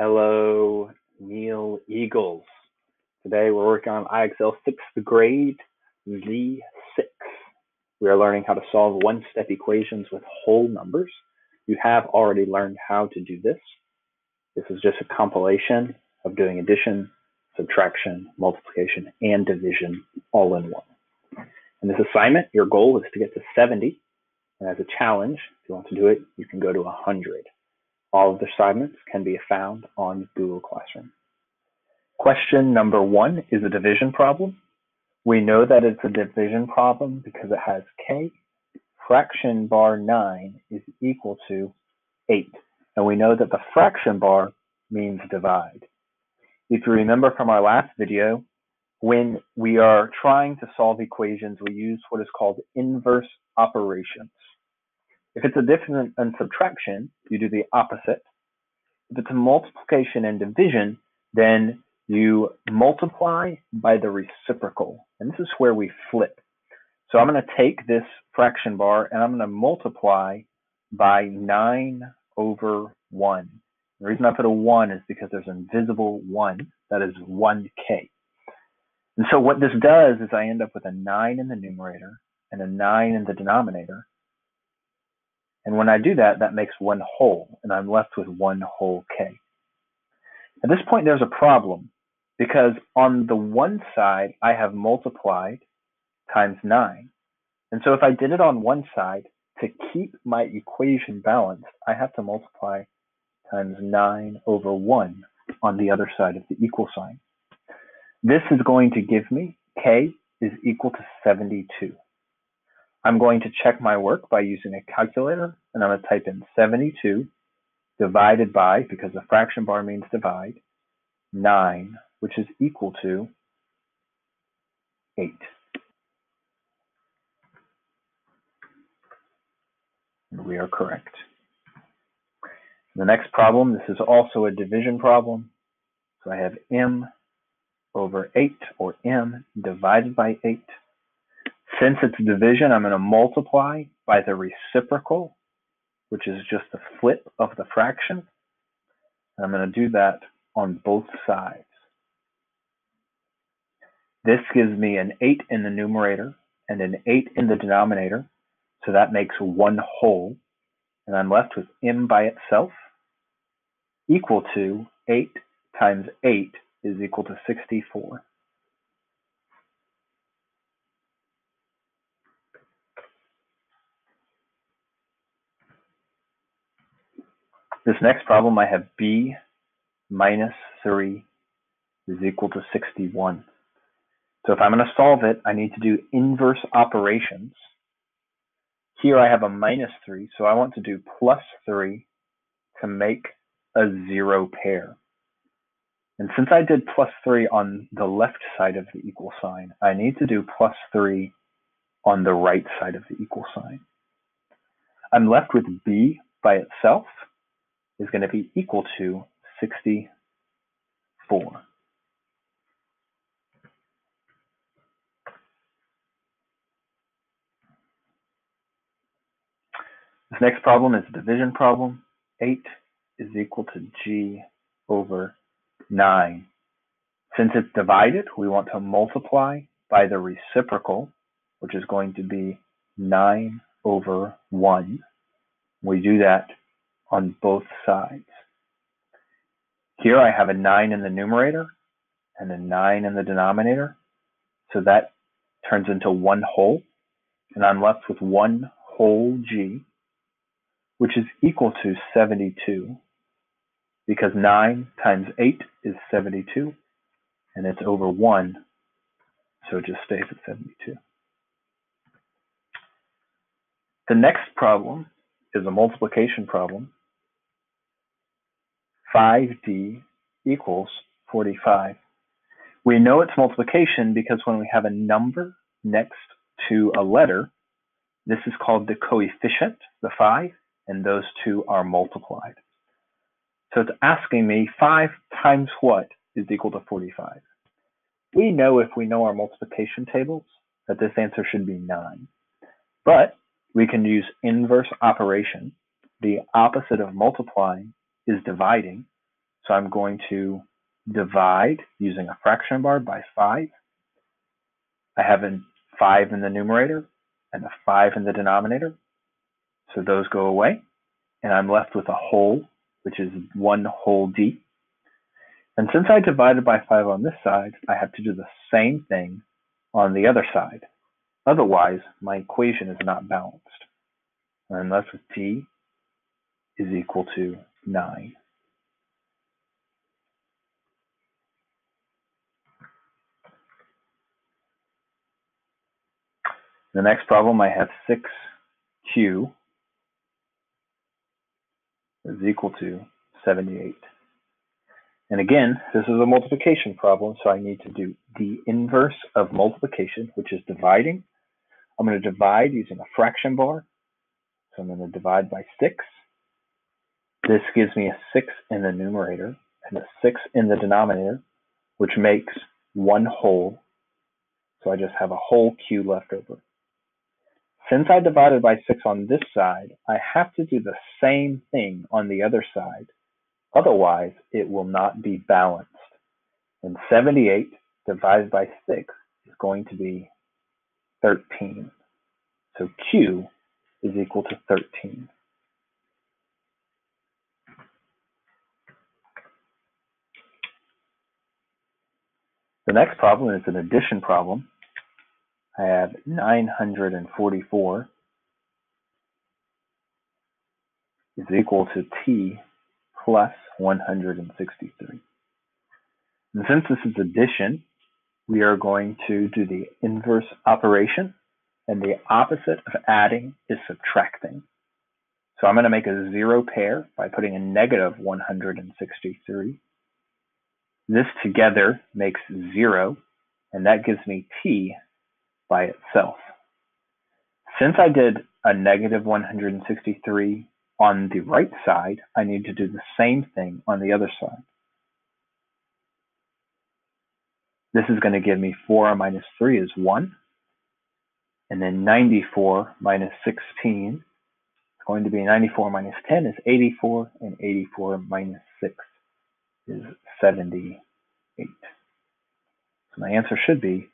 Hello, Neil Eagles. Today we're working on IXL 6th grade Z6. We are learning how to solve one-step equations with whole numbers. You have already learned how to do this. This is just a compilation of doing addition, subtraction, multiplication, and division all in one. In this assignment, your goal is to get to 70. And as a challenge, if you want to do it, you can go to 100. All of the assignments can be found on Google Classroom. Question number 1 is a division problem. We know that it's a division problem because it has k. Fraction bar 9 is equal to 8. And we know that the fraction bar means divide. If you remember from our last video, when we are trying to solve equations, we use what is called inverse operations. If it's addition and subtraction, you do the opposite. If it's a multiplication and division, then you multiply by the reciprocal. And this is where we flip. So I'm going to take this fraction bar and I'm going to multiply by 9 over 1. The reason I put a 1 is because there's an invisible 1, that is 1k. And so what this does is I end up with a 9 in the numerator and a 9 in the denominator. And when I do that, that makes one whole, and I'm left with 1 whole k. At this point, there's a problem, because on the one side, I have multiplied times 9. And so if I did it on one side, to keep my equation balanced, I have to multiply times 9 over 1 on the other side of the equal sign. This is going to give me k is equal to 72. I'm going to check my work by using a calculator, and I'm going to type in 72 divided by, because the fraction bar means divide, 9, which is equal to 8. And we are correct. The next problem, this is also a division problem. So I have m over 8, or m divided by 8. Since it's division, I'm going to multiply by the reciprocal, which is just the flip of the fraction. And I'm going to do that on both sides. This gives me an 8 in the numerator and an 8 in the denominator. So that makes one whole. And I'm left with m by itself equal to 8 times 8 is equal to 64. This next problem, I have b minus 3 is equal to 61. So if I'm going to solve it, I need to do inverse operations. Here I have a minus 3, so I want to do plus 3 to make a 0 pair. And since I did plus 3 on the left side of the equal sign, I need to do plus 3 on the right side of the equal sign. I'm left with b by itself is going to be equal to 64. This next problem is a division problem. 8 is equal to g over 9. Since it's divided, we want to multiply by the reciprocal, which is going to be 9 over 1. We do that on both sides. Here I have a 9 in the numerator and a 9 in the denominator. So that turns into one whole, and I'm left with 1 whole g, which is equal to 72, because 9 times 8 is 72, and it's over 1, so it just stays at 72. The next problem is a multiplication problem. 5d equals 45. We know it's multiplication because when we have a number next to a letter, this is called the coefficient, the 5, and those two are multiplied. So it's asking me 5 times what is equal to 45. We know if we know our multiplication tables that this answer should be 9. But we can use inverse operation. The opposite of multiplying is dividing. So I'm going to divide using a fraction bar by 5. I have a 5 in the numerator and a 5 in the denominator. So those go away. And I'm left with a whole, which is 1 whole d. And since I divided by 5 on this side, I have to do the same thing on the other side. Otherwise, my equation is not balanced. And I'm left with d is equal to 9. The next problem, I have 6q is equal to 78. And again, this is a multiplication problem, so I need to do the inverse of multiplication, which is dividing. I'm going to divide using a fraction bar. So I'm going to divide by 6. This gives me a 6 in the numerator and a 6 in the denominator, which makes 1 whole. So I just have a whole q left over. Since I divided by 6 on this side, I have to do the same thing on the other side. Otherwise, it will not be balanced. And 78 divided by 6 is going to be 13. So q is equal to 13. The next problem is an addition problem. I have 944 is equal to t plus 163. And since this is addition, we are going to do the inverse operation, and the opposite of adding is subtracting. So I'm going to make a 0 pair by putting a negative 163. This together makes 0, and that gives me t by itself. Since I did a negative 163 on the right side, I need to do the same thing on the other side. This is going to give me 4 minus 3 is 1. And then 94 minus 16 is going to be 94 minus 10 is 84. And 84 minus 6 is 78. So my answer should be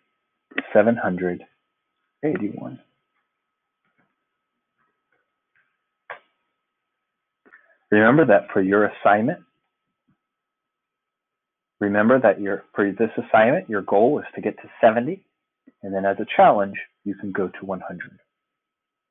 781. Remember that for your assignment, for this assignment, your goal is to get to 70. And then as a challenge, you can go to 100.